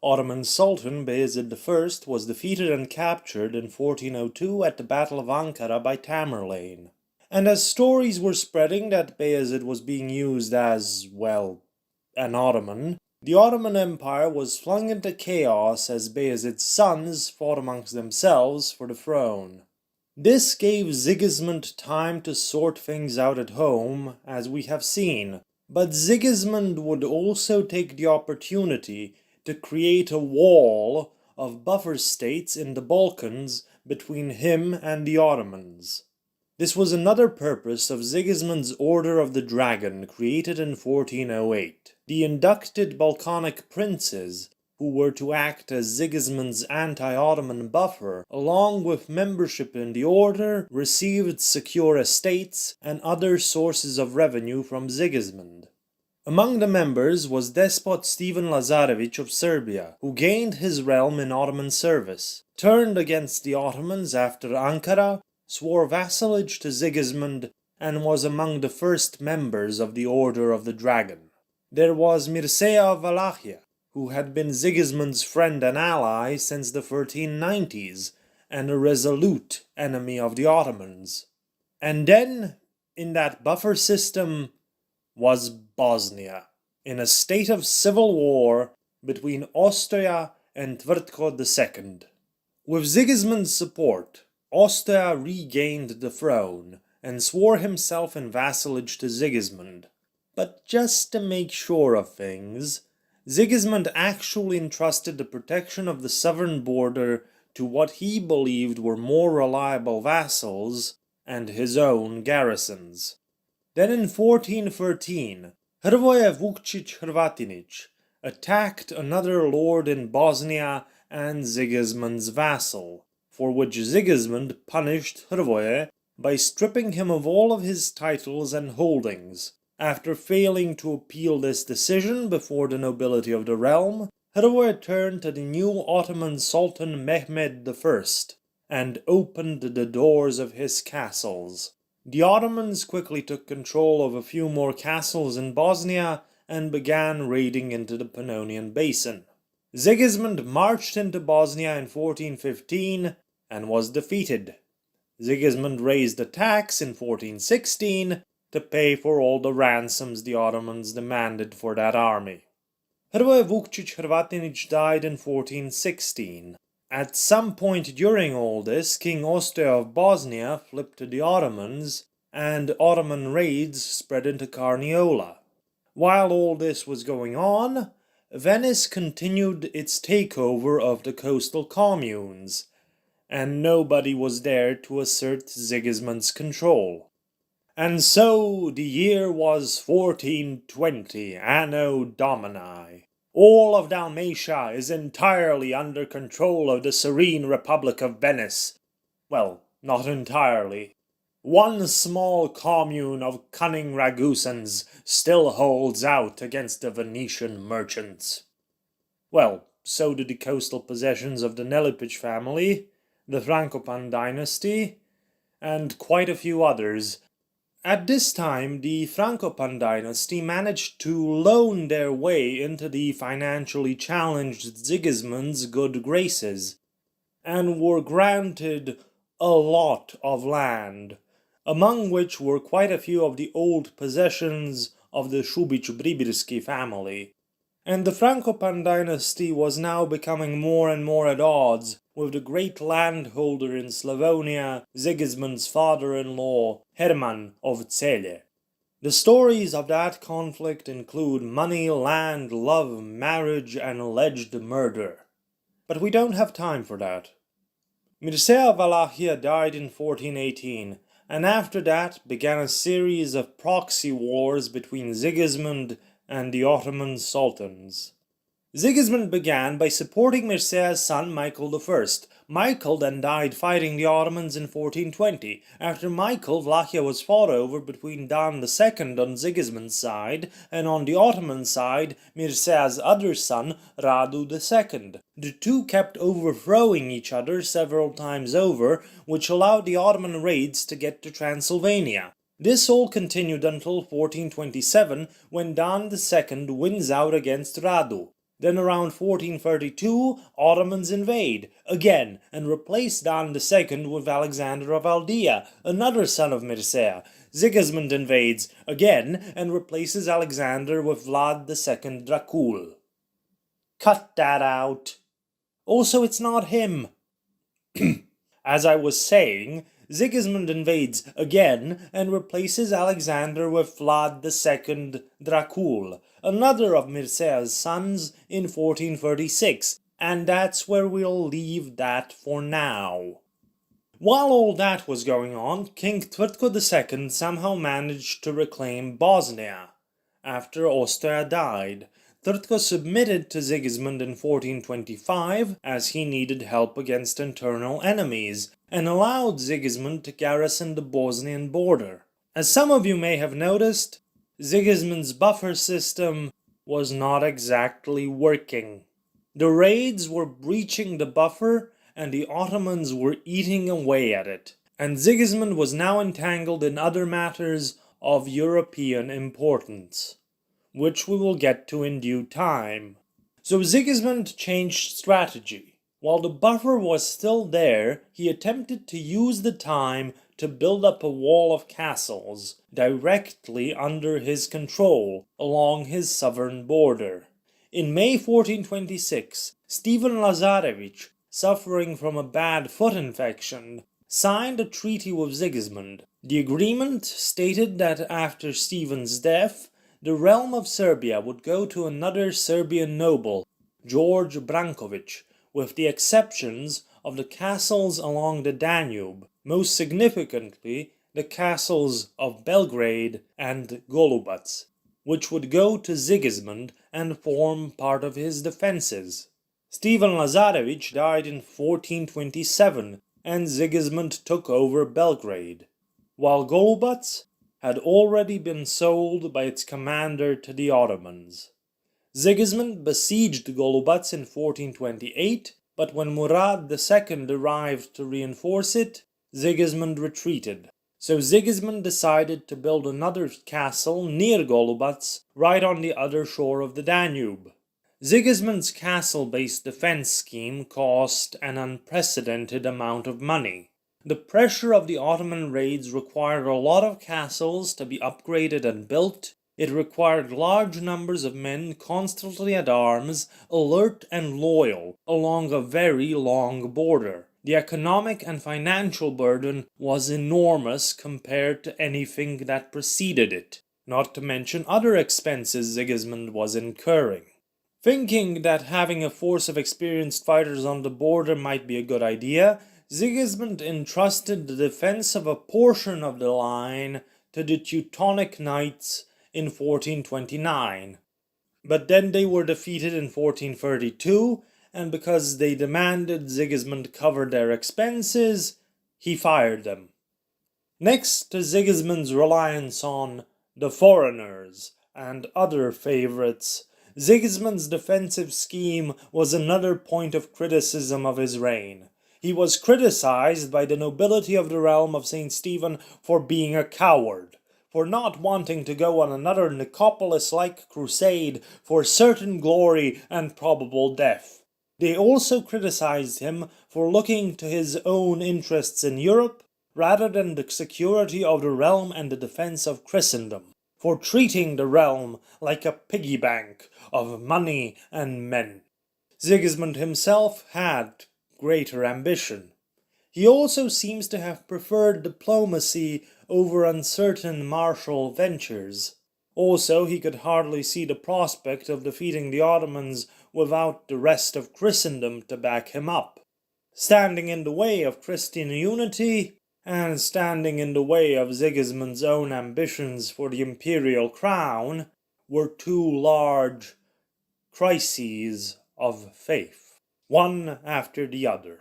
Ottoman Sultan Bayezid I was defeated and captured in 1402 at the Battle of Ankara by Tamerlane. And as stories were spreading that Bayezid was being used as, well, an Ottoman, the Ottoman Empire was flung into chaos as Bayezid's sons fought amongst themselves for the throne. This gave Sigismund time to sort things out at home, as we have seen, but Sigismund would also take the opportunity to create a wall of buffer states in the Balkans between him and the Ottomans. This was another purpose of Sigismund's Order of the Dragon, created in 1408. The inducted Balkanic princes, who were to act as Sigismund's anti-Ottoman buffer, along with membership in the order, received secure estates and other sources of revenue from Sigismund. Among the members was despot Stephen Lazarevich of Serbia, who gained his realm in Ottoman service, turned against the Ottomans after Ankara, swore vassalage to Sigismund, and was among the first members of the Order of the Dragon. There was Mircea of Wallachia, who had been Sigismund's friend and ally since the 1390s, and a resolute enemy of the Ottomans. And then, in that buffer system, was Bosnia, in a state of civil war between Austria and Tvrtko II. With Sigismund's support, Austria regained the throne and swore himself in vassalage to Sigismund. But just to make sure of things, Sigismund actually entrusted the protection of the southern border to what he believed were more reliable vassals and his own garrisons. Then in 1413, Hrvoje Vukčić Hrvatinić attacked another lord in Bosnia and Sigismund's vassal, for which Sigismund punished Hrvoje by stripping him of all of his titles and holdings. After failing to appeal this decision before the nobility of the realm, Hrvoje turned to the new Ottoman Sultan Mehmed I and opened the doors of his castles. The Ottomans quickly took control of a few more castles in Bosnia and began raiding into the Pannonian Basin. Sigismund marched into Bosnia in 1415 and was defeated. Sigismund raised a tax in 1416 to pay for all the ransoms the Ottomans demanded for that army. Hrvoje Vukčić Hrvatinić died in 1416. At some point during all this, King Ostoja of Bosnia flipped to the Ottomans, and Ottoman raids spread into Carniola. While all this was going on, Venice continued its takeover of the coastal communes, and nobody was there to assert Sigismund's control. And so the year was 1420, Anno Domini. All of Dalmatia is entirely under control of the Serene Republic of Venice. Well, not entirely. One small commune of cunning Ragusans still holds out against the Venetian merchants. Well, so do the coastal possessions of the Nelipić family, the Frankopan dynasty, and quite a few others. At this time, the Frankopan dynasty managed to loan their way into the financially challenged Sigismund's good graces, and were granted a lot of land, among which were quite a few of the old possessions of the Šubić-Bribirski family. And the Frankopan dynasty was now becoming more and more at odds with the great landholder in Slavonia, Sigismund's father-in-law, Herman of Celje. The stories of that conflict include money, land, love, marriage, and alleged murder. But we don't have time for that. Mircea of Wallachia died in 1418, and after that began a series of proxy wars between Sigismund and the Ottoman sultans. Sigismund began by supporting Mircea's son Michael I. Michael then died fighting the Ottomans in 1420. After Michael, Wallachia was fought over between Dan II on Sigismund's side, and on the Ottoman side, Mircea's other son, Radu II. The two kept overthrowing each other several times over, which allowed the Ottoman raids to get to Transylvania. This all continued until 1427, when Dan II wins out against Radu. Then around 1432, Ottomans invade, again, and replace Dan II with Alexander of Aldea, another son of Mircea. Sigismund invades, again, and replaces Alexander with Vlad II Dracul. Cut that out. Also, it's not him. As I was saying, Sigismund invades again and replaces Alexander with Vlad II Dracul, another of Mircea's sons, in 1436, and that's where we'll leave that for now. While all that was going on, King Tvrtko II somehow managed to reclaim Bosnia. After Austria died, Tvrtko submitted to Sigismund in 1425 as he needed help against internal enemies, and allowed Sigismund to garrison the Bosnian border. As some of you may have noticed, Sigismund's buffer system was not exactly working. The raids were breaching the buffer, and the Ottomans were eating away at it, and Sigismund was now entangled in other matters of European importance, which we will get to in due time. So Sigismund changed strategy. While the buffer was still there, he attempted to use the time to build up a wall of castles directly under his control along his southern border. In May 1426, Stephen Lazarevich, suffering from a bad foot infection, signed a treaty with Sigismund. The agreement stated that after Stephen's death, the realm of Serbia would go to another Serbian noble, George Branković, with the exceptions of the castles along the Danube, most significantly the castles of Belgrade and Golubac, which would go to Sigismund and form part of his defences. Stephen Lazarevich died in 1427, and Sigismund took over Belgrade, while Golubac had already been sold by its commander to the Ottomans. Sigismund besieged Golubac in 1428, but when Murad II arrived to reinforce it, Sigismund retreated. So Sigismund decided to build another castle near Golubac, right on the other shore of the Danube. Sigismund's castle-based defense scheme cost an unprecedented amount of money. The pressure of the Ottoman raids required a lot of castles to be upgraded and built. It required large numbers of men constantly at arms, alert and loyal, along a very long border. The economic and financial burden was enormous compared to anything that preceded it, not to mention other expenses Sigismund was incurring. Thinking that having a force of experienced fighters on the border might be a good idea, Sigismund entrusted the defense of a portion of the line to the Teutonic Knights in 1429. But then they were defeated in 1432, and because they demanded Sigismund cover their expenses, he fired them. Next to Sigismund's reliance on the foreigners and other favorites, Sigismund's defensive scheme was another point of criticism of his reign. He was criticized by the nobility of the realm of St. Stephen for being a coward, for not wanting to go on another Nicopolis-like crusade for certain glory and probable death. They also criticized him for looking to his own interests in Europe rather than the security of the realm and the defense of Christendom, for treating the realm like a piggy bank of money and men. Sigismund himself had greater ambition. He also seems to have preferred diplomacy over uncertain martial ventures. Also, he could hardly see the prospect of defeating the Ottomans without the rest of Christendom to back him up. Standing in the way of Christian unity, and standing in the way of Sigismund's own ambitions for the imperial crown, were two large crises of faith, one after the other.